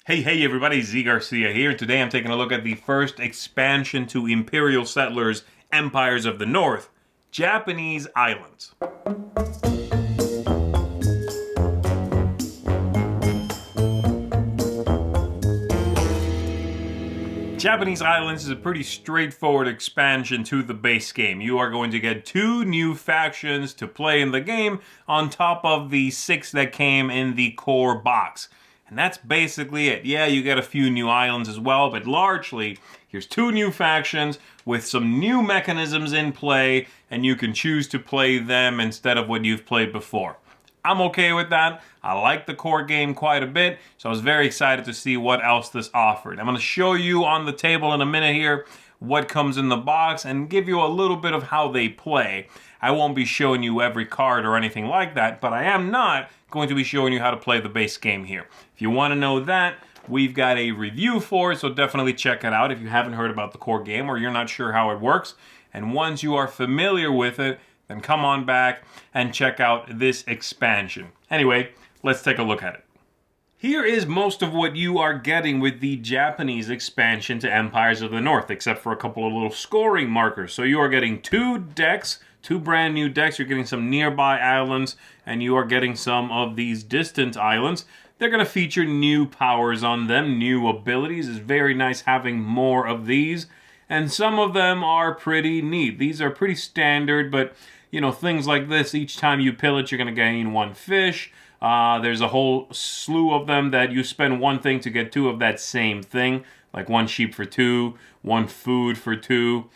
Hey everybody, Garcia here, and today I'm taking a look at the first expansion to Imperial Settlers' Empires of the North, Japanese Islands. Japanese Islands is a pretty straightforward expansion to the base game. You are going to get 2 new factions to play in the game on top of the 6 that came in the core box. And that's basically it. Yeah, you get a few new islands as well, but largely, here's 2 new factions with some new mechanisms in play, and you can choose to play them instead of what you've played before. I'm okay with that. I like the core game quite a bit, so I was very excited to see what else this offered. I'm going to show you on the table in a minute here what comes in the box and give you a little bit of how they play. I won't be showing you every card or anything like that, but I am not going to be showing you how to play the base game here. If you want to know that, we've got a review for it, so definitely check it out if you haven't heard about the core game or you're not sure how it works. And once you are familiar with it, then come on back and check out this expansion. Anyway, let's take a look at it. Here is most of what you are getting with the Japanese expansion to Empires of the North, except for a couple of little scoring markers. So you are getting 2 decks, 2 brand new decks. You're getting some nearby islands, and you are getting some of these distant islands. They're going to feature new powers on them, new abilities. It's very nice having more of these. And some of them are pretty neat. These are pretty standard, but things like this, each time you pillage, you're going to gain 1 fish. There's a whole slew of them that you spend 1 thing to get 2 of that same thing, like 1 sheep for 2, 1 food for 2.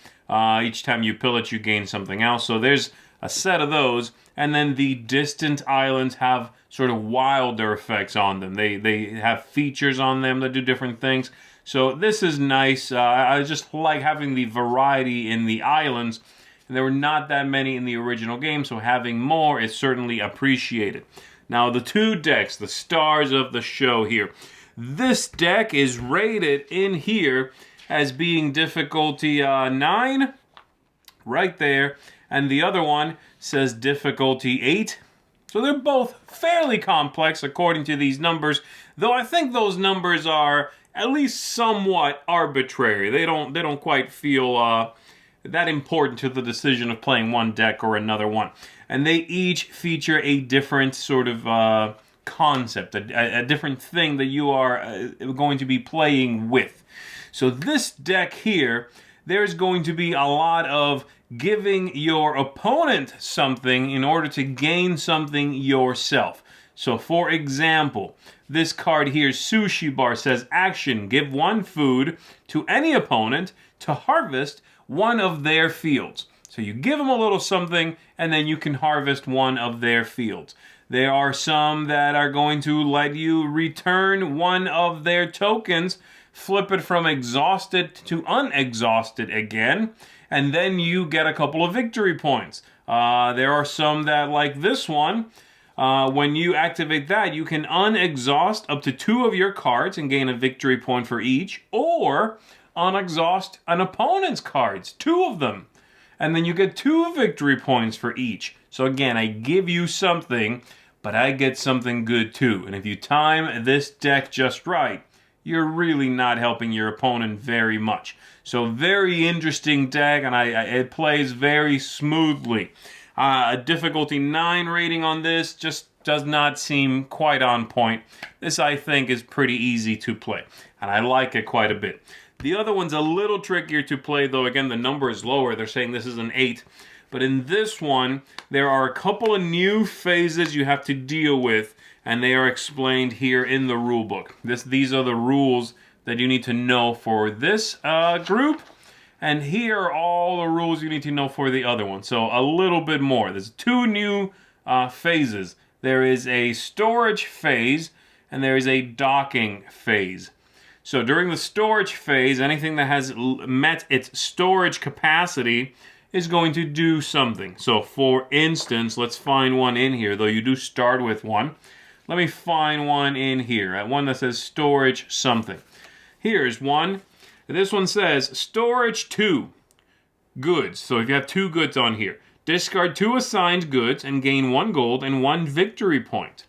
Each time you pillage, you gain something else. So there's a set of those. And then the distant islands have sort of wilder effects on them. They have features on them that do different things. So this is nice. I just like having the variety in the islands. And there were not that many in the original game, so having more is certainly appreciated. Now, the 2 decks, the stars of the show here. This deck is rated in here as being difficulty 9, right there. And the other one says difficulty 8. So they're both fairly complex according to these numbers, though I think those numbers are at least somewhat arbitrary. They don't quite feel that important to the decision of playing one deck or another one. And they each feature a different sort of concept, a different thing that you are going to be playing with. So this deck here, there's going to be a lot of giving your opponent something in order to gain something yourself. So for example, this card here, Sushi Bar, says action, give 1 food to any opponent to harvest 1 of their fields. So you give them a little something, and then you can harvest 1 of their fields. There are some that are going to let you return 1 of their tokens, flip it from exhausted to unexhausted again, and then you get a couple of victory points. There are some that, like this one, when you activate that, you can unexhaust up to 2 of your cards and gain a victory point for each, or unexhaust an opponent's cards, 2 of them, and then you get 2 victory points for each. So again, I give you something, but I get something good too. And if you time this deck just right, you're really not helping your opponent very much. So very interesting deck, and it plays very smoothly. A difficulty 9 rating on this just does not seem quite on point. This, I think, is pretty easy to play, and I like it quite a bit. The other one's a little trickier to play, though. Again, the number is lower. They're saying this is an 8. But in this one, there are a couple of new phases you have to deal with, and they are explained here in the rulebook. These are the rules that you need to know for this group, and here are all the rules you need to know for the other one. So a little bit more. There's 2 new phases. There is a storage phase, and there is a docking phase. So during the storage phase, anything that has met its storage capacity is going to do something. So for instance, let's find one in here, though you do start with one. Let me find one in here, one that says storage something. Here's one. This one says storage 2 goods. So if you have 2 goods on here, discard 2 assigned goods and gain 1 gold and 1 victory point.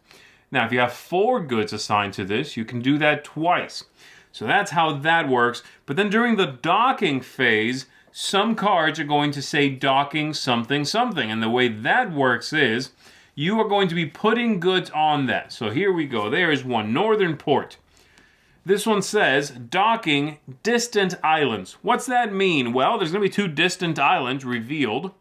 Now, if you have 4 goods assigned to this, you can do that twice. So that's how that works. But then during the docking phase, some cards are going to say docking something something. And the way that works is you are going to be putting goods on that. So here we go. There is one, Northern Port. This one says docking distant islands. What's that mean? Well, there's going to be 2 distant islands revealed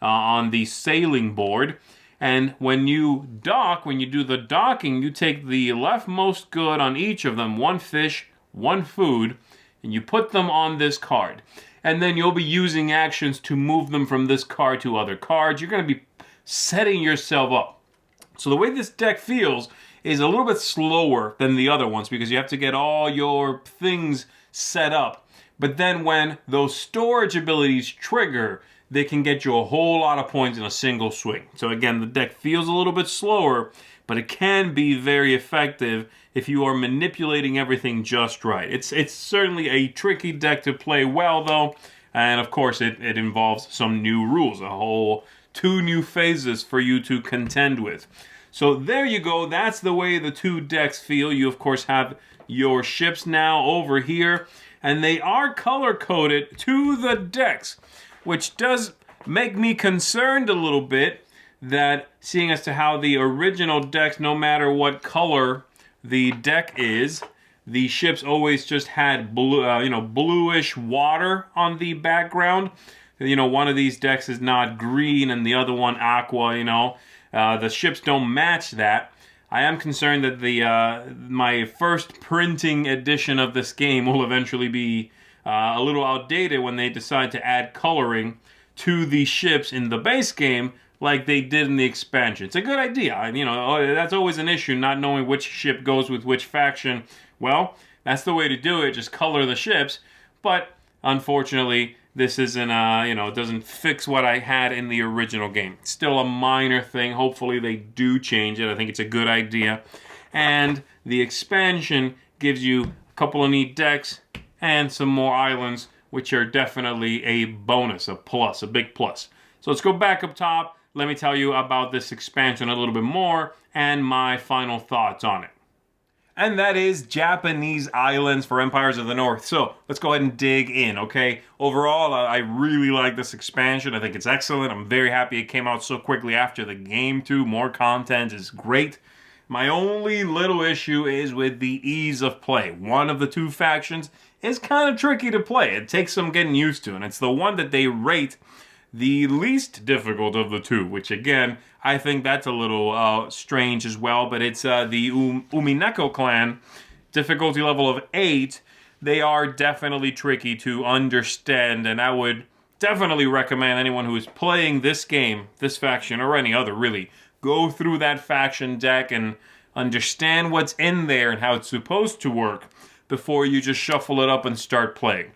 on the sailing board. And when you dock, when you do the docking, you take the leftmost good on each of them, 1 fish, 1 food, and you put them on this card. And then you'll be using actions to move them from this card to other cards. You're going to be setting yourself up. So the way this deck feels is a little bit slower than the other ones because you have to get all your things set up. But then when those storage abilities trigger, they can get you a whole lot of points in a single swing. So again, the deck feels a little bit slower, but it can be very effective if you are manipulating everything just right. It's certainly a tricky deck to play well, though, and of course it involves some new rules, a whole 2 new phases for you to contend with. So there you go. That's the way the 2 decks feel. You, of course, have your ships now over here, and they are color-coded to the decks, which does make me concerned a little bit that seeing as to how the original decks, no matter what color the deck is, the ships always just had blue, bluish water on the background. One of these decks is not green and the other one aqua, the ships don't match that. I am concerned that my first printing edition of this game will eventually be a little outdated when they decide to add coloring to the ships in the base game like they did in the expansion. It's a good idea. That's always an issue, not knowing which ship goes with which faction. Well, that's the way to do it, just color the ships. But unfortunately, this isn't, it doesn't fix what I had in the original game. It's still a minor thing. Hopefully they do change it. I think it's a good idea. And the expansion gives you a couple of neat decks and some more islands, which are definitely a bonus, a plus, a big plus. So let's go back up top. Let me tell you about this expansion a little bit more and my final thoughts on it. And that is Japanese islands for Empires of the North. So let's go ahead and dig in, okay? Overall, I really like this expansion. I think it's excellent. I'm very happy it came out so quickly after the game, too. More content is great. My only little issue is with the ease of play. One of the 2 factions is kind of tricky to play. It takes some getting used to, and it's the one that they rate the least difficult of the 2, which again, I think that's a little strange as well, but it's the Umineko clan, difficulty level of 8. They are definitely tricky to understand, and I would definitely recommend anyone who is playing this game, this faction, or any other really, go through that faction deck and understand what's in there and how it's supposed to work before you just shuffle it up and start playing.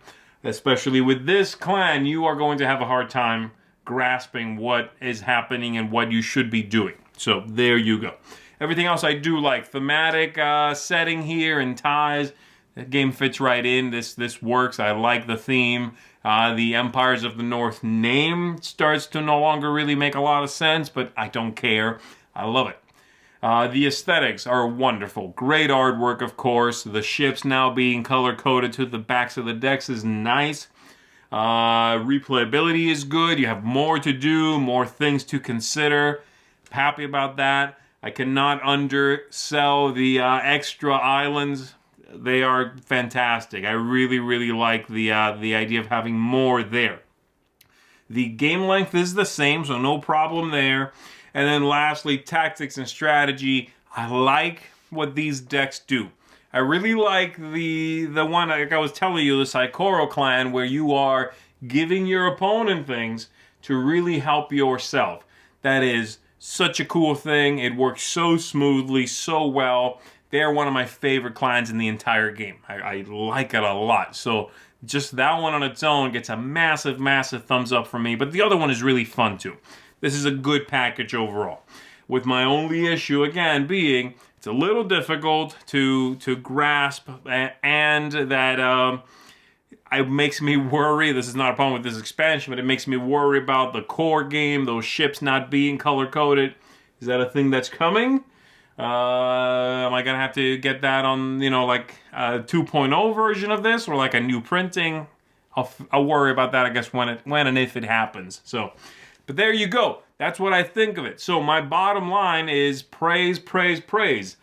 Especially with this clan, you are going to have a hard time grasping what is happening and what you should be doing. So there you go. Everything else I do like. Thematic setting here and ties. The game fits right in. This works. I like the theme. The Empires of the North name starts to no longer really make a lot of sense, but I don't care. I love it. The aesthetics are wonderful. Great artwork, of course. The ships now being color-coded to the backs of the decks is nice. Replayability is good. You have more to do, more things to consider. Happy about that. I cannot undersell the extra islands. They are fantastic. I really, really like the idea of having more there. The game length is the same, so no problem there. And then lastly, tactics and strategy. I like what these decks do. I really like the one, like I was telling you, the Saikoro clan, where you are giving your opponent things to really help yourself. That is such a cool thing. It works so smoothly, so well. They're one of my favorite clans in the entire game. I like it a lot. So just that one on its own gets a massive, massive thumbs up from me. But the other one is really fun too. This is a good package overall. With my only issue, again, being it's a little difficult to grasp, and that it makes me worry. This is not a problem with this expansion, but it makes me worry about the core game, those ships not being color-coded. Is that a thing that's coming? Am I gonna have to get that on, like a 2.0 version of this, or like a new printing? I'll worry about that, I guess, when and if it happens. So, but there you go. That's what I think of it. So my bottom line is praise, praise, praise.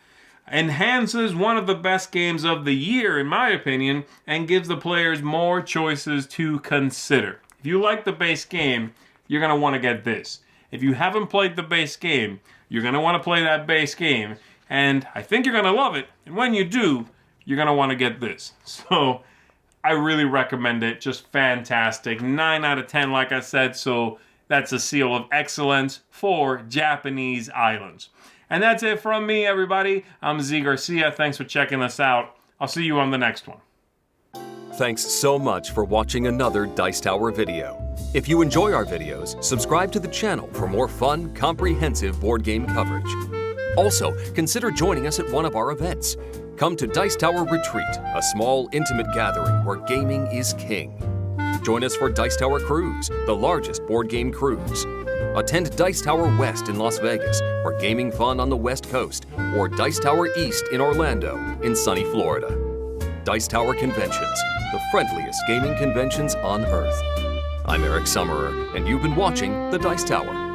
Enhances one of the best games of the year, in my opinion, and gives the players more choices to consider. If you like the base game, you're going to want to get this. If you haven't played the base game, you're going to want to play that base game, and I think you're going to love it. And when you do, you're going to want to get this. So I really recommend it. Just fantastic. 9 out of 10, like I said, so that's a seal of excellence for Japanese Islands. And that's it from me, everybody. I'm Z Garcia. Thanks for checking us out. I'll see you on the next one. Thanks so much for watching another Dice Tower video. If you enjoy our videos, subscribe to the channel for more fun, comprehensive board game coverage. Also, consider joining us at one of our events. Come to Dice Tower Retreat, a small, intimate gathering where gaming is king. Join us for Dice Tower Cruise, the largest board game cruise. Attend Dice Tower West in Las Vegas for gaming fun on the West Coast, or Dice Tower East in Orlando in sunny Florida. Dice Tower Conventions, the friendliest gaming conventions on Earth. I'm Eric Summerer, and you've been watching The Dice Tower.